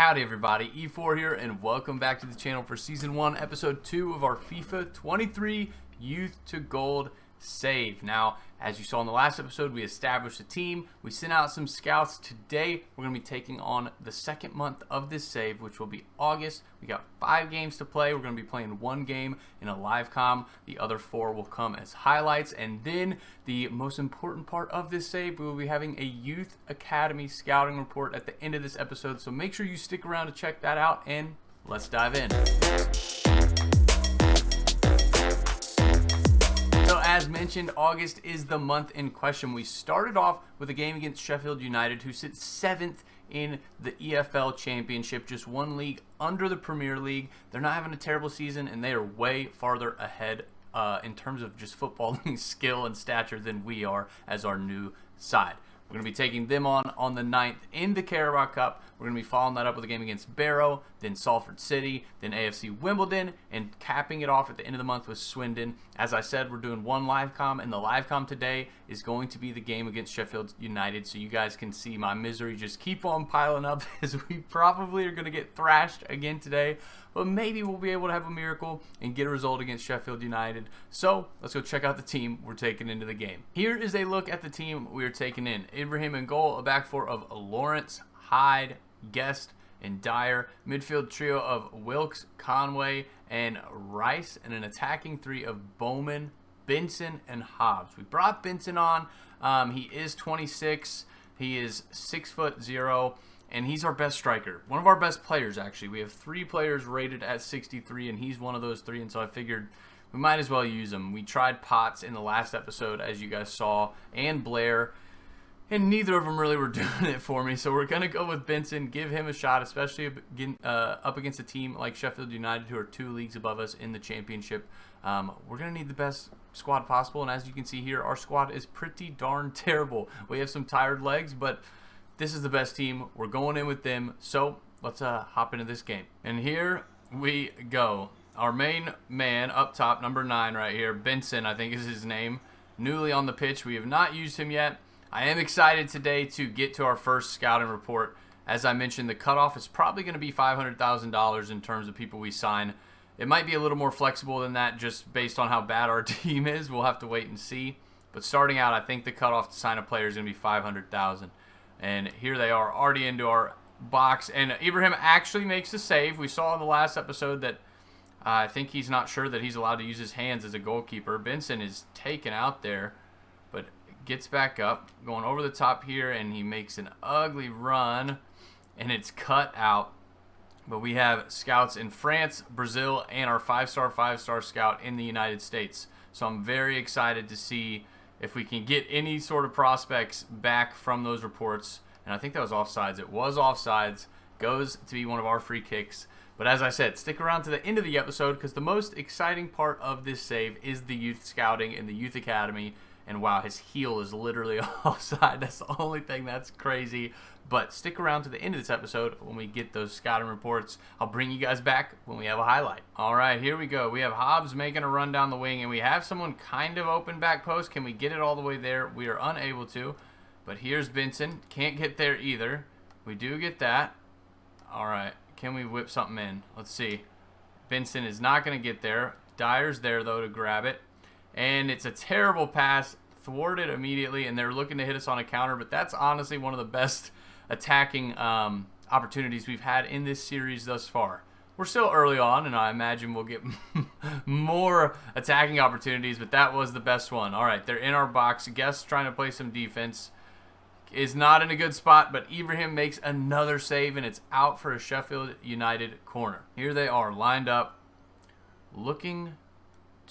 Howdy everybody, Efour here, and welcome back to the channel for Season 1, Episode 2 of our FIFA 23 Youth to Gold save. Now, as you saw in the last episode, we established a team, we sent out some scouts. Today, we're going to be taking on the second month of this save, which will be August. We got 5 games to play. We're going to be playing 1 game in a live comm. The other 4 will come as highlights. And then, the most important part of this save, we will be having a Youth Academy scouting report at the end of this episode. So make sure you stick around to check that out, and let's dive in. So as mentioned, August is the month in question. We started off with a game against Sheffield United, who sits 7th in the EFL Championship, just 1 league under the Premier League. They're not having a terrible season, and they are way farther ahead in terms of just footballing skill and stature than we are as our new side. We're going to be taking them on the 9th in the Carabao Cup. We're going to be following that up with a game against Barrow, then Salford City, then AFC Wimbledon, and capping it off at the end of the month with Swindon. As I said, we're doing 1 live comm, and the live comm today is going to be the game against Sheffield United, so you guys can see my misery just keep on piling up as we probably are going to get thrashed again today. But maybe we'll be able to have a miracle and get a result against Sheffield United. So let's go check out the team we're taking into the game. Here is a look at the team we are taking in. Ibrahim in goal, a back 4 of Lawrence, Hyde, Guest, and Dyer. Midfield trio of Wilkes, Conway, and Rice, and an attacking 3 of Bowman, Benson, and Hobbs. We brought Benson on. He is 26. He is 6'0", and he's our best striker. One of our best players, actually. We have 3 players rated at 63, and he's one of those 3, and so I figured we might as well use him. We tried Potts in the last episode, as you guys saw, and Blair, and neither of them really were doing it for me, so we're going to go with Benson, give him a shot, especially up against a team like Sheffield United, who are 2 leagues above us in the championship. We're going to need the best squad possible, and as you can see here, our squad is pretty darn terrible. We have some tired legs, but this is the best team. We're going in with them, so let's hop into this game. And here we go. Our main man up top, number 9 right here, Benson, I think is his name, newly on the pitch. We have not used him yet. I am excited today to get to our first scouting report. As I mentioned, the cutoff is probably going to be $500,000 in terms of people we sign. It might be a little more flexible than that just based on how bad our team is. We'll have to wait and see. But starting out, I think the cutoff to sign a player is going to be $500,000. And here they are, already into our box. And Ibrahim actually makes a save. We saw in the last episode that I think he's not sure that he's allowed to use his hands as a goalkeeper. Benson is taken out there, but gets back up, going over the top here, and he makes an ugly run, and it's cut out. But we have scouts in France, Brazil, and our 5-star scout in the United States. So I'm very excited to see if we can get any sort of prospects back from those reports. And I think that was offsides. It was offsides. Goes to be one of our free kicks. But as I said, stick around to the end of the episode, because the most exciting part of this save is the youth scouting and the youth academy. And wow, his heel is literally offside. That's the only thing that's crazy. But stick around to the end of this episode when we get those scouting reports. I'll bring you guys back when we have a highlight. All right, here we go. We have Hobbs making a run down the wing, and we have someone kind of open back post. Can we get it all the way there? We are unable to. But here's Benson. Can't get there either. We do get that. All right, can we whip something in? Let's see. Benson is not going to get there. Dyer's there, though, to grab it. And it's a terrible pass, thwarted immediately, and they're looking to hit us on a counter, but that's honestly one of the best attacking opportunities we've had in this series thus far. We're still early on, and I imagine we'll get more attacking opportunities, but that was the best one. All right, they're in our box. Guest trying to play some defense. Is not in a good spot, but Ibrahim makes another save, and it's out for a Sheffield United corner. Here they are, lined up, looking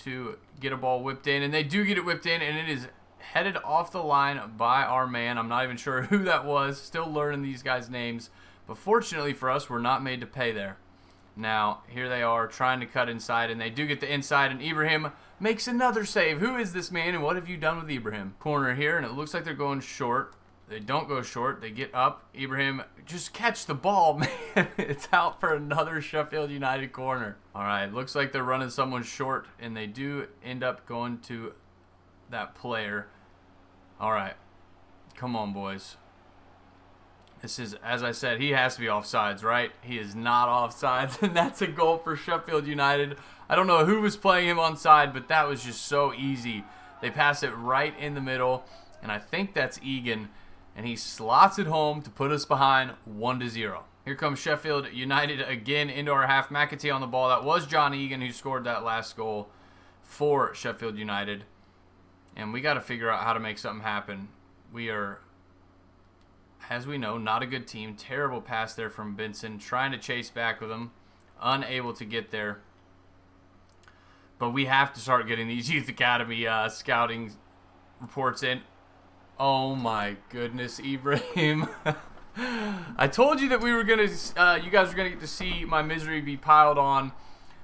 to get a ball whipped in, and they do get it whipped in, and it is headed off the line by our man. I'm not even sure who that was. Still learning these guys' names, but fortunately for us, we're not made to pay there. Now, here they are trying to cut inside, and they do get the inside, and Ibrahim makes another save. Who is this man, and what have you done with Ibrahim? Corner here, and it looks like they're going short. They don't go short. They get up. Ibrahim, just catch the ball, man. It's out for another Sheffield United corner. All right, looks like they're running someone short, and they do end up going to that player. All right, come on, boys. This is, as I said, he has to be offsides, right? He is not offsides, and that's a goal for Sheffield United. I don't know who was playing him onside, but that was just so easy. They pass it right in the middle, and I think that's Egan, and he slots it home to put us behind 1-0. Here comes Sheffield United again into our half. McAtee on the ball. That was John Egan who scored that last goal for Sheffield United, and we got to figure out how to make something happen. We are, as we know, not a good team. Terrible pass there from Benson. Trying to chase back with him. Unable to get there. But we have to start getting these Youth Academy scouting reports in. Oh my goodness, Ibrahim. I told you that we were going to, you guys were going to get to see my misery be piled on.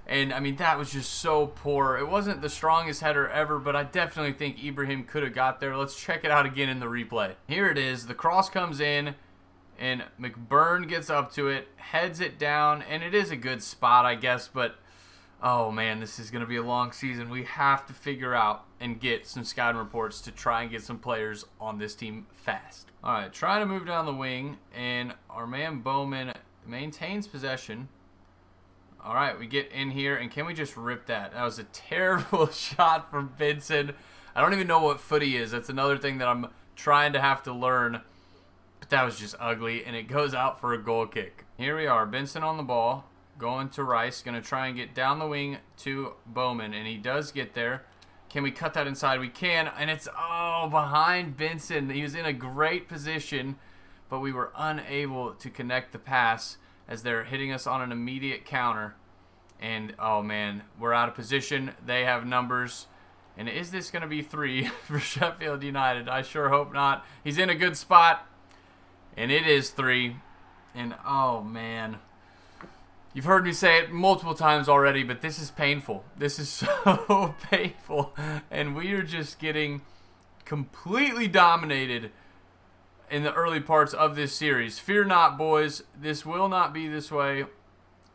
And, I mean, that was just so poor. It wasn't the strongest header ever, but I definitely think Ibrahim could have got there. Let's check it out again in the replay. Here it is. The cross comes in, and McBurn gets up to it, heads it down, and it is a good spot, I guess. But, oh, man, this is going to be a long season. We have to figure out and get some scouting reports to try and get some players on this team fast. All right, trying to move down the wing, and our man Bowman maintains possession. All right, we get in here, and can we just rip that? That was a terrible shot from Benson. I don't even know what foot he is. That's another thing that I'm trying to have to learn. But that was just ugly, and it goes out for a goal kick. Here we are, Benson on the ball, going to Rice, going to try and get down the wing to Bowman, and he does get there. Can we cut that inside? We can, and it's, behind Benson. He was in a great position, but we were unable to connect the pass as they're hitting us on an immediate counter. And, oh, man, we're out of position. They have numbers. And is this going to be 3 for Sheffield United? I sure hope not. He's in a good spot, and it is 3. And, oh, man. You've heard me say it multiple times already, but this is painful. This is so painful. And we are just getting completely dominated in the early parts of this series. Fear not, boys. This will not be this way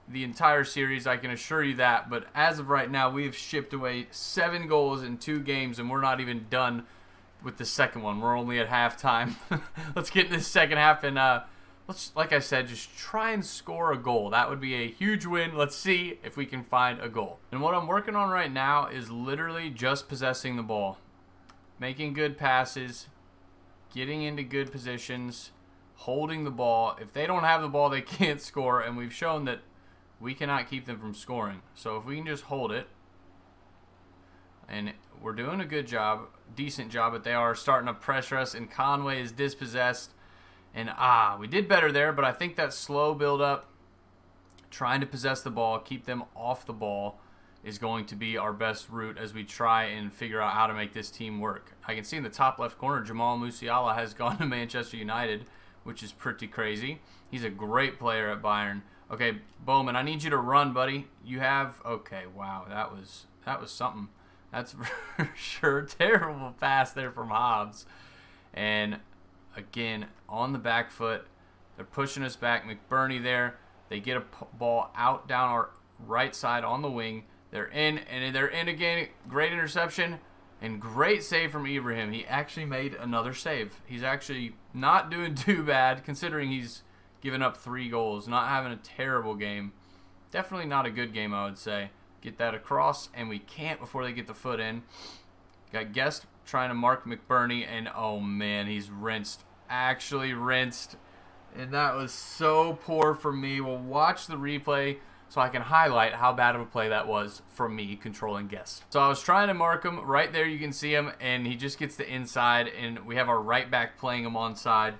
the entire series, I can assure you that. But as of right now, we have shipped away 7 goals in 2 games, and we're not even done with the second one. We're only at halftime. Let's get in this second half, and let's, like I said, just try and score a goal. That would be a huge win. Let's see if we can find a goal. And what I'm working on right now is literally just possessing the ball, making good passes, getting into good positions, holding the ball. If they don't have the ball, they can't score, and we've shown that we cannot keep them from scoring. So if we can just hold it, and we're doing a good job, decent job, but they are starting to pressure us, and Conway is dispossessed. And, we did better there, but I think that slow build-up, trying to possess the ball, keep them off the ball, is going to be our best route as we try and figure out how to make this team work. I can see in the top left corner, Jamal Musiala has gone to Manchester United, which is pretty crazy. He's a great player at Bayern. Okay, Bowman, I need you to run, buddy. You have... Okay, wow, that was something. That's for sure. Terrible pass there from Hobbs. And, again, on the back foot, they're pushing us back. McBurney there. They get a ball out down our right side on the wing. They're in, and they're in again. Great interception and great save from Ibrahim. He actually made another save. He's actually not doing too bad considering he's given up 3 goals. Not having a terrible game. Definitely not a good game, I would say. Get that across, and we can't before they get the foot in. Got Guest trying to mark McBurney, and oh man, he's rinsed. Actually rinsed. And that was so poor from me. We'll watch the replay so I can highlight how bad of a play that was from me controlling Guest. So I was trying to mark him. Right there you can see him, and he just gets the inside, and we have our right back playing him onside.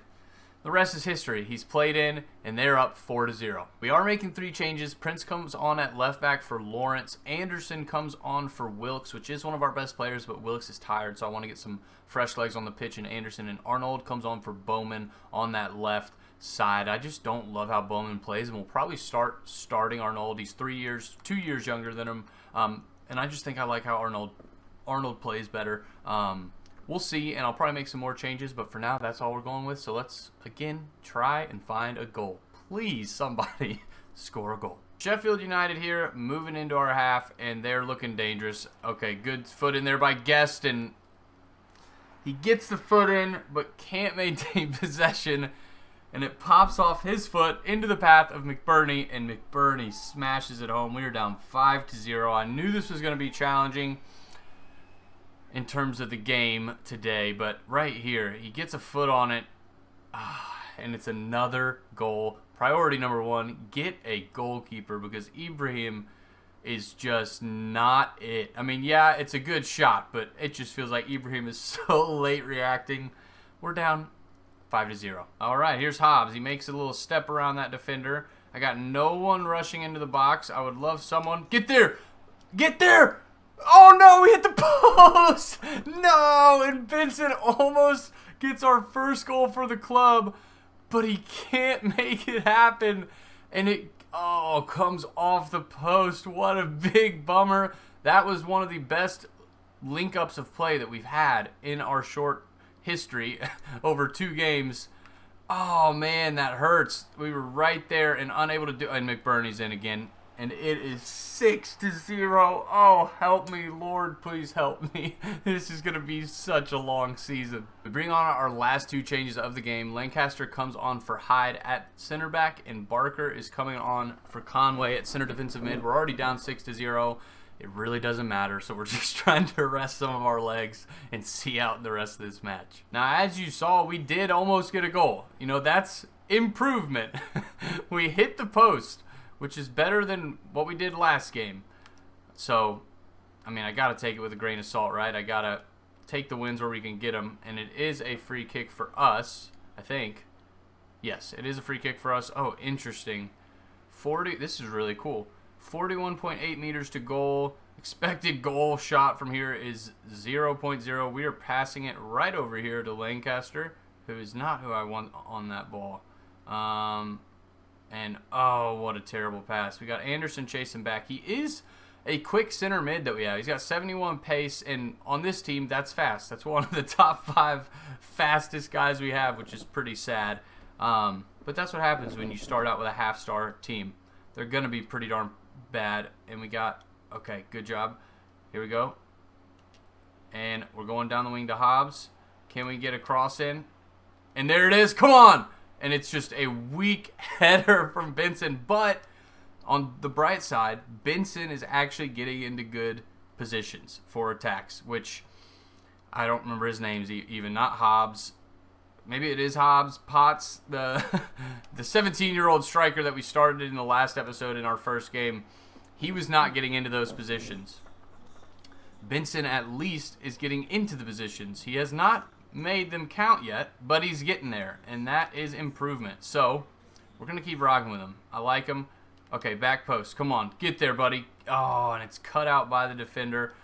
The rest is history. He's played in, and they're up 4-0. We are making 3 changes. Prince comes on at left back for Lawrence. Anderson comes on for Wilkes, which is one of our best players, but Wilkes is tired, so I want to get some fresh legs on the pitch in Anderson. And Arnold comes on for Bowman on that left side. I just don't love how Bowman plays, and we'll probably starting Arnold. He's 2 years younger than him, and I just think I like how Arnold plays better. We'll see, and I'll probably make some more changes, but for now, that's all we're going with. So let's, again, try and find a goal. Please, somebody, score a goal. Sheffield United here, moving into our half, and they're looking dangerous. Okay, good foot in there by Guest, and he gets the foot in, but can't maintain possession. and it pops off his foot into the path of McBurney, and McBurney smashes it home. We are down 5-0. I knew this was going to be challenging in terms of the game today, but right here, he gets a foot on it, and it's another goal. Priority number one, get a goalkeeper, because Ibrahim is just not it. I mean, yeah, it's a good shot, but it just feels like Ibrahim is so late reacting. We're down 5-0. All right, here's Hobbs. He makes a little step around that defender. I got no one rushing into the box. I would love someone. Get there! Get there! Oh, no, we hit the post! No, and Vincent almost gets our first goal for the club, but he can't make it happen, and it comes off the post. What a big bummer. That was one of the best link-ups of play that we've had in our short history over 2 games. Oh, man, that hurts. We were right there and unable to do... And McBurney's in again. And it is 6-0. Oh, help me, Lord, please help me. This is going to be such a long season. We bring on our last 2 changes of the game. Lancaster comes on for Hyde at center back, and Barker is coming on for Conway at center defensive mid. We're already down 6-0. It really doesn't matter, so we're just trying to rest some of our legs and see out the rest of this match. Now, as you saw, we did almost get a goal. You know, that's improvement. We hit the post, which is better than what we did last game. So, I mean, I got to take it with a grain of salt, right? I got to take the wins where we can get them, and it is a free kick for us, I think. Yes, it is a free kick for us. Oh, interesting. This is really cool. 41.8 meters to goal. Expected goal shot from here is 0.0. We are passing it right over here to Lancaster, who is not who I want on that ball. And, oh, what a terrible pass. We got Anderson chasing back. He is a quick center mid that we have. He's got 71 pace, and on this team, that's fast. That's one of the top 5 fastest guys we have, which is pretty sad. But that's what happens when you start out with a half-star team. They're going to be pretty darn bad. And we got, okay, good job. Here we go. And we're going down the wing to Hobbs. Can we get a cross in? And there it is. Come on! And it's just a weak header from Benson. But on the bright side, Benson is actually getting into good positions for attacks, which I don't remember his names even. Not Hobbs. Maybe it is Hobbs. Potts, the 17-year-old striker that we started in the last episode in our first game, he was not getting into those positions. Benson at least is getting into the positions. He has not made them count yet, but he's getting there, and that is improvement. So we're going to keep rocking with him. I like him. Okay, back post. Come on. Get there, buddy. Oh, and it's cut out by the defender.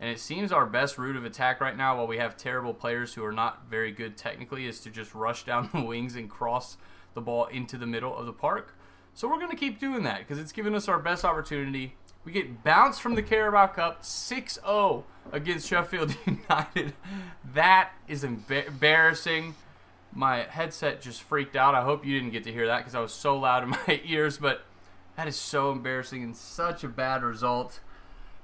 And it seems our best route of attack right now, while we have terrible players who are not very good technically, is to just rush down the wings and cross the ball into the middle of the park. So we're going to keep doing that because it's given us our best opportunity. We get bounced from the Carabao Cup 6-0 against Sheffield United. That is embarrassing. My headset just freaked out. I hope you didn't get to hear that because I was so loud in my ears. But that is so embarrassing and such a bad result.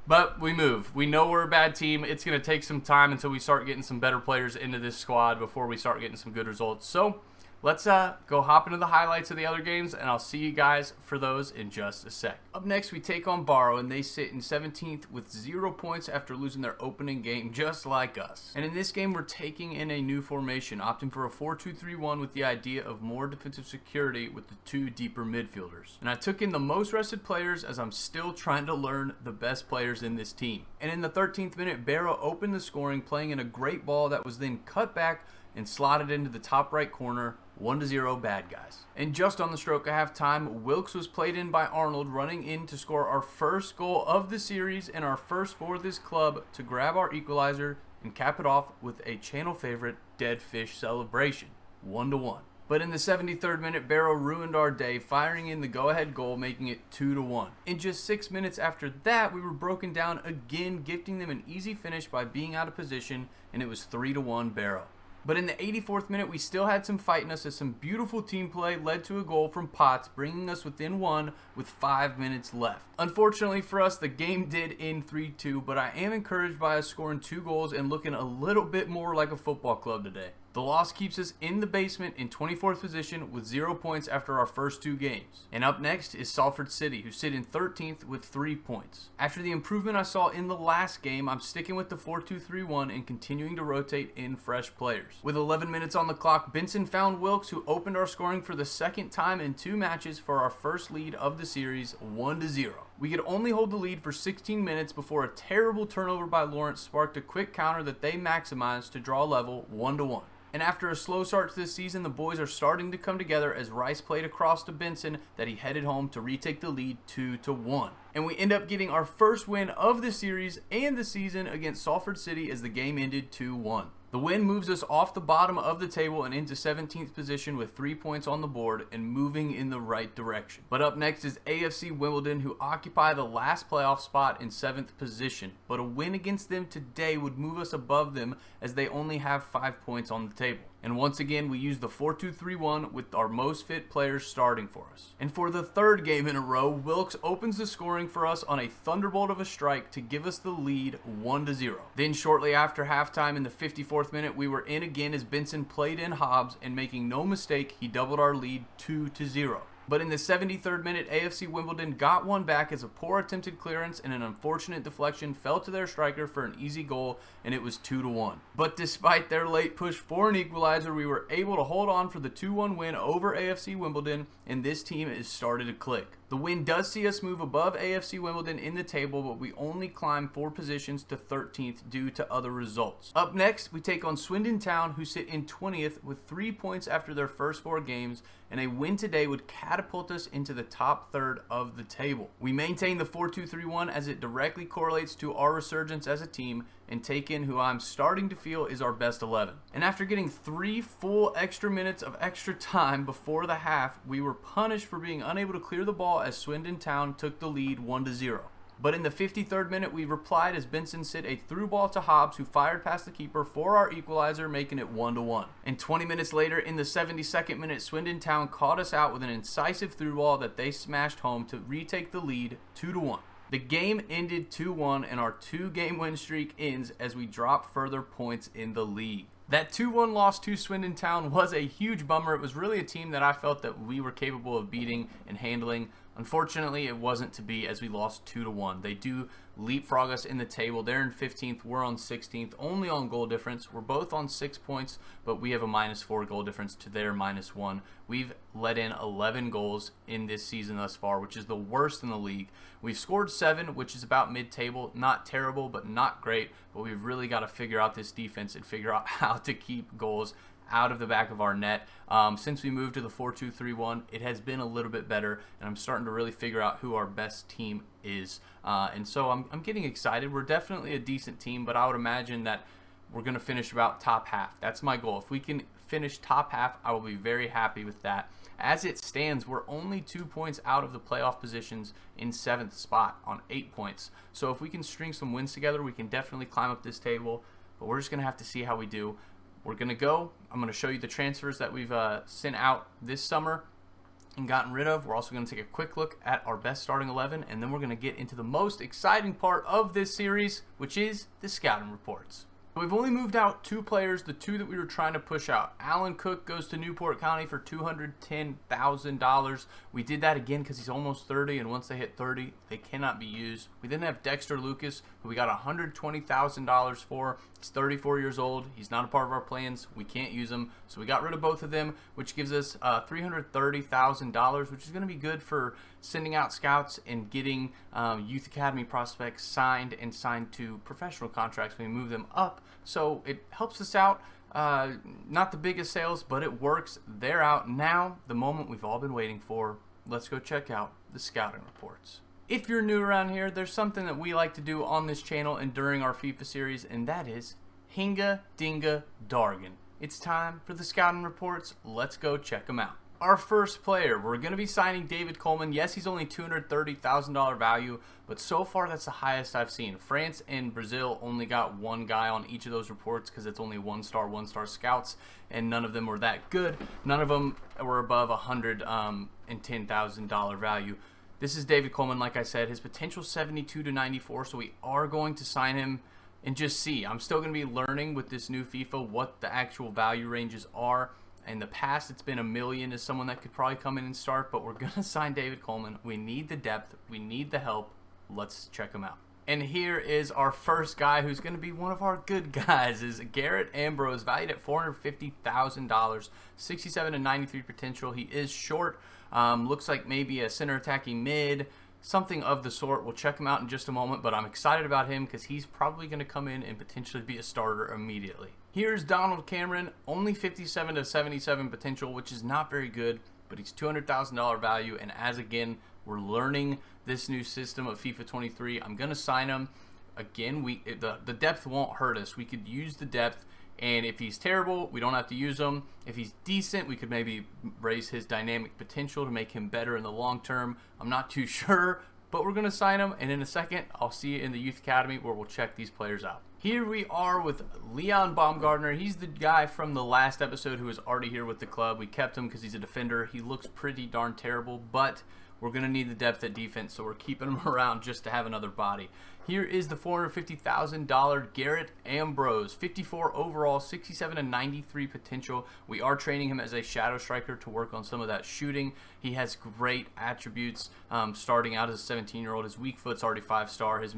But we move. We know we're a bad team. It's going to take some time until we start getting some better players into this squad before we start getting some good results. So let's go hop into the highlights of the other games, and I'll see you guys for those in just a sec. Up next, we take on Barrow, and they sit in 17th with 0 points after losing their opening game, just like us. And in this game, we're taking in a new formation, opting for a 4-2-3-1 with the idea of more defensive security with the 2 deeper midfielders. And I took in the most rested players as I'm still trying to learn the best players in this team. And in the 13th minute, Barrow opened the scoring, playing in a great ball that was then cut back and slotted into the top right corner. 1-0 bad guys. And just on the stroke of halftime, Wilkes was played in by Arnold, running in to score our first goal of the series and our first for this club to grab our equalizer and cap it off with a channel favorite dead fish celebration. 1-1. But in the 73rd minute, Barrow ruined our day, firing in the go-ahead goal, making it 2-1. In just 6 minutes after that, we were broken down again, gifting them an easy finish by being out of position, and it was 3-1 Barrow. But in the 84th minute, we still had some fight in us as some beautiful team play led to a goal from Potts, bringing us within 1 with 5 minutes left. Unfortunately for us, the game did end 3-2, but I am encouraged by us scoring 2 goals and looking a little bit more like a football club today. The loss keeps us in the basement in 24th position with 0 points after our first 2 games. And up next is Salford City, who sit in 13th with 3 points. After the improvement I saw in the last game, I'm sticking with the 4-2-3-1 and continuing to rotate in fresh players. With 11 minutes on the clock, Benson found Wilkes, who opened our scoring for the second time in 2 matches for our first lead of the series, 1-0. We could only hold the lead for 16 minutes before a terrible turnover by Lawrence sparked a quick counter that they maximized to draw level 1-1. And after a slow start to this season, the boys are starting to come together as Rice played across to Benson that he headed home to retake the lead 2-1. And we end up getting our first win of the series and the season against Salford City as the game ended 2-1. The win moves us off the bottom of the table and into 17th position with 3 points on the board and moving in the right direction. But up next is AFC Wimbledon, who occupy the last playoff spot in 7th position. But a win against them today would move us above them as they only have 5 points on the table. And once again, we use the 4-2-3-1 with our most fit players starting for us. And for the 3rd game in a row, Wilkes opens the scoring for us on a thunderbolt of a strike to give us the lead 1-0. Then shortly after halftime in the 54th minute, we were in again as Benson played in Hobbs, and making no mistake, he doubled our lead 2-0. But in the 73rd minute, AFC Wimbledon got one back as a poor attempted clearance and an unfortunate deflection fell to their striker for an easy goal, and it was 2-1. But despite their late push for an equalizer, we were able to hold on for the 2-1 win over AFC Wimbledon, and this team is started to click. The win does see us move above AFC Wimbledon in the table, but we only climb 4 positions to 13th due to other results. Up next, we take on Swindon Town, who sit in 20th with 3 points after their first 4 games, and a win today would catapult us into the top third of the table. We maintain the 4-2-3-1 as it directly correlates to our resurgence as a team, and take in who I'm starting to feel is our best 11. And after getting 3 full extra minutes of extra time before the half, we were punished for being unable to clear the ball as Swindon Town took the lead 1-0. But in the 53rd minute, we replied as Benson sent a through ball to Hobbs, who fired past the keeper for our equalizer, making it 1-1. And 20 minutes later, in the 72nd minute, Swindon Town caught us out with an incisive through ball that they smashed home to retake the lead 2-1. The game ended 2-1, and our 2-game win streak ends as we drop further points in the league. That 2-1 loss to Swindon Town was a huge bummer. It was really a team that I felt that we were capable of beating and handling. Unfortunately, it wasn't to be as we lost 2-1. They do leapfrog us in the table. They're in 15th. We're on 16th, only on goal difference. We're both on 6 points, but we have a -4 goal difference to their -1. We've let in 11 goals in this season thus far, which is the worst in the league. We've scored 7, which is about mid-table. Not terrible, but not great. But we've really got to figure out this defense and figure out how to keep goals out of the back of our net. Since we moved to the 4-2-3-1, it has been a little bit better, and I'm starting to really figure out who our best team is. And so I'm getting excited. We're definitely a decent team, but I would imagine that we're going to finish about top half. That's my goal. If we can finish top half, I will be very happy with that. As it stands, we're only 2 points out of the playoff positions in 7th spot on 8 points. So if we can string some wins together, we can definitely climb up this table, but we're just going to have to see how we do. We're going to go. I'm going to show you the transfers that we've sent out this summer and gotten rid of. We're also going to take a quick look at our best starting 11, and then we're going to get into the most exciting part of this series, which is the scouting reports. We've only moved out 2 players, the 2 that we were trying to push out. Alan Cook goes to Newport County for $210,000. We did that again because he's almost 30, and once they hit 30, they cannot be used. We then have Dexter Lucas, who we got $120,000 for. He's 34 years old. He's not a part of our plans. We can't use him, so we got rid of both of them, which gives us $330,000, which is going to be good for sending out scouts and getting youth academy prospects signed to professional contracts when we move them up. So it helps us out. Not the biggest sales, but it works. They're out now, the moment we've all been waiting for. Let's go check out the scouting reports. If you're new around here, there's something that we like to do on this channel and during our FIFA series, and that is Hinga Dinga Dargan. It's time for the scouting reports. Let's go check them out. Our first player, we're going to be signing David Coleman. Yes, he's only $230,000 value, but so far that's the highest I've seen. France and Brazil only got 1 guy on each of those reports because it's only 1-star scouts, and none of them were that good. None of them were above $110,000 value. This is David Coleman, like I said. His potential 72 to 94, so we are going to sign him. and just see. I'm still going to be learning with this new FIFA what the actual value ranges are. In the past, it's been $1 million as someone that could probably come in and start, but we're going to sign David Coleman. We need the depth. We need the help. Let's check him out. And here is our first guy who's going to be one of our good guys, is Garrett Ambrose, valued at $450,000, 67 and 93 potential. He is short, looks like maybe a center attacking mid, something of the sort. We'll check him out in just a moment, but I'm excited about him because he's probably going to come in and potentially be a starter immediately. Here's Donald Cameron, only 57 to 77 potential, which is not very good, but he's $200,000 value, and as again, we're learning this new system of FIFA 23. I'm going to sign him. Again, the depth won't hurt us. We could use the depth, and if he's terrible, we don't have to use him. If he's decent, we could maybe raise his dynamic potential to make him better in the long term. I'm not too sure, but we're going to sign him, and in a second, I'll see you in the Youth Academy where we'll check these players out. Here we are with Leon Baumgardner. He's the guy from the last episode who was already here with the club. We kept him because he's a defender. He looks pretty darn terrible, but we're going to need the depth at defense, so we're keeping him around just to have another body. Here is the $450,000 Garrett Ambrose, 54 overall, 67 and 93 potential. We are training him as a shadow striker to work on some of that shooting. He has great attributes starting out as a 17-year-old. His weak foot's already 5-star. His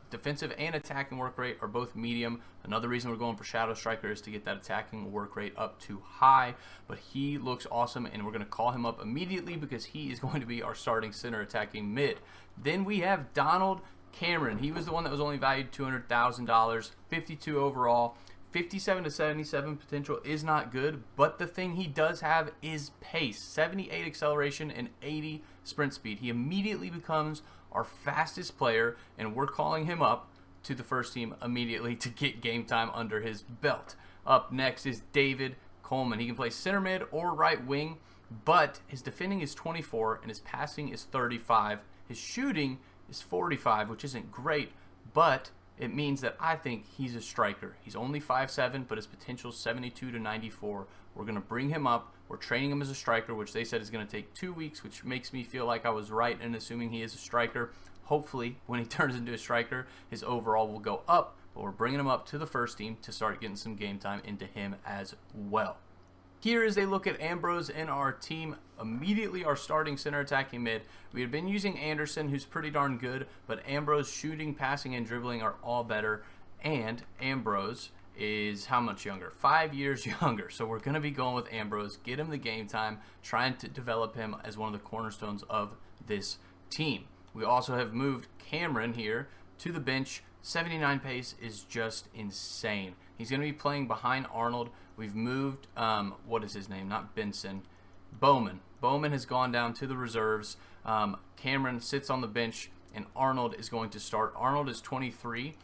defensive and attacking work rate are both medium. Another reason we're going for shadow striker is to get that attacking work rate up to high. But he looks awesome, and we're going to call him up immediately because he is going to be our starting center attacking mid. Then we have Donald Cameron. He was the one that was only valued $200,000, 52 overall, 57 to 77 potential is not good, but the thing he does have is pace, 78 acceleration and 80 sprint speed. He immediately becomes our fastest player, and we're calling him up to the first team immediately to get game time under his belt. Up next is David Coleman. He can play center mid or right wing, but his defending is 24 and his passing is 35. His shooting is 45, which isn't great, but it means that I think he's a striker. He's only 5'7", but his potential is 72 to 94. We're going to bring him up. We're training him as a striker, which they said is going to take 2 weeks, which makes me feel like I was right in assuming he is a striker. Hopefully, when he turns into a striker, his overall will go up, but we're bringing him up to the first team to start getting some game time into him as well. Here is a look at Ambrose in our team. Immediately our starting center attacking mid. We had been using Anderson, who's pretty darn good, but Ambrose shooting, passing, and dribbling are all better. And Ambrose is how much younger? 5 years younger. So we're going to be going with Ambrose, get him the game time, trying to develop him as one of the cornerstones of this team. We also have moved Cameron here to the bench. 79 pace is just insane. He's going to be playing behind Arnold. We've moved, what is his name? Not Benson. Bowman. Bowman has gone down to the reserves. Cameron sits on the bench, and Arnold is going to start. Arnold is 23.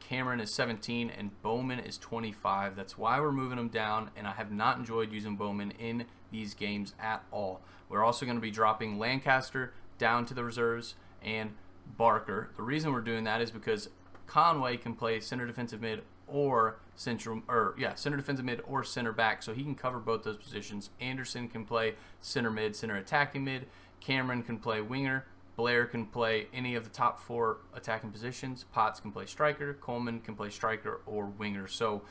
Cameron is 17, and Bowman is 25. That's why we're moving him down, and I have not enjoyed using Bowman in these games at all. We're also going to be dropping Lancaster down to the reserves and Barker. The reason we're doing that is because Conway can play center defensive mid or center defensive mid or center back, so he can cover both those positions. Anderson can play center mid, center attacking mid. Cameron can play winger. Blair can play any of the top 4 attacking positions. Potts can play striker. Coleman can play striker or winger. So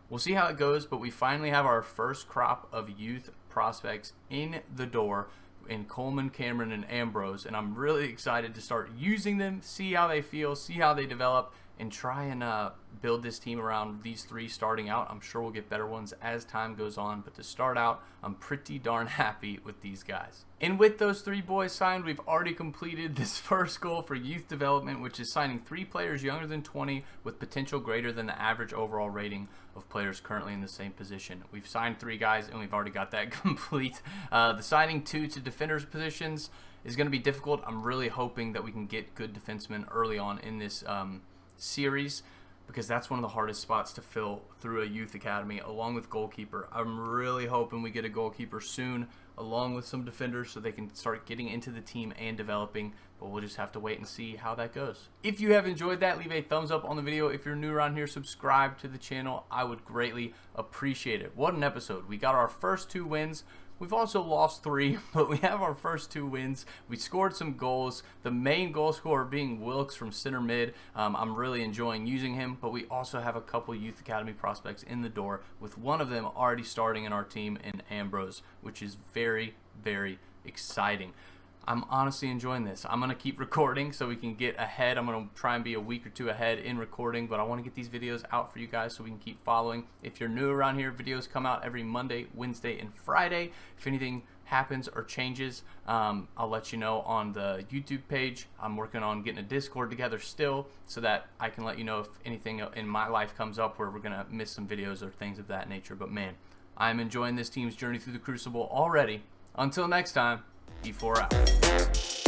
we'll see how it goes, but we finally have our first crop of youth prospects in the door in Coleman, Cameron, and Ambrose, and I'm really excited to start using them, see how they feel, see how they develop, and try and build this team around these 3 starting out. I'm sure we'll get better ones as time goes on, but to start out, I'm pretty darn happy with these guys. And with those 3 boys signed, we've already completed this first goal for youth development, which is signing 3 players younger than 20 with potential greater than the average overall rating of players currently in the same position. We've signed 3 guys, and we've already got that complete. The signing 2 to defenders positions is going to be difficult. I'm really hoping that we can get good defensemen early on in this series, because that's one of the hardest spots to fill through a youth academy, along with goalkeeper. I'm really hoping we get a goalkeeper soon, along with some defenders, so they can start getting into the team and developing, but we'll just have to wait and see how that goes. If you have enjoyed that, leave a thumbs up on the video. If you're new around here, subscribe to the channel. I would greatly appreciate it. What an episode. We got our first 2 wins We've also lost 3, but we have our first 2 wins. We scored some goals, the main goal scorer being Wilkes from center mid. I'm really enjoying using him, but we also have a couple youth academy prospects in the door, with one of them already starting in our team in Ambrose, which is very, very exciting. I'm honestly enjoying this. I'm going to keep recording so we can get ahead. I'm going to try and be a week or 2 ahead in recording, but I want to get these videos out for you guys so we can keep following. If you're new around here, videos come out every Monday, Wednesday, and Friday. If anything happens or changes, I'll let you know on the YouTube page. I'm working on getting a Discord together still so that I can let you know if anything in my life comes up where we're going to miss some videos or things of that nature. But man, I'm enjoying this team's journey through the Crucible already. Until next time, Efour out.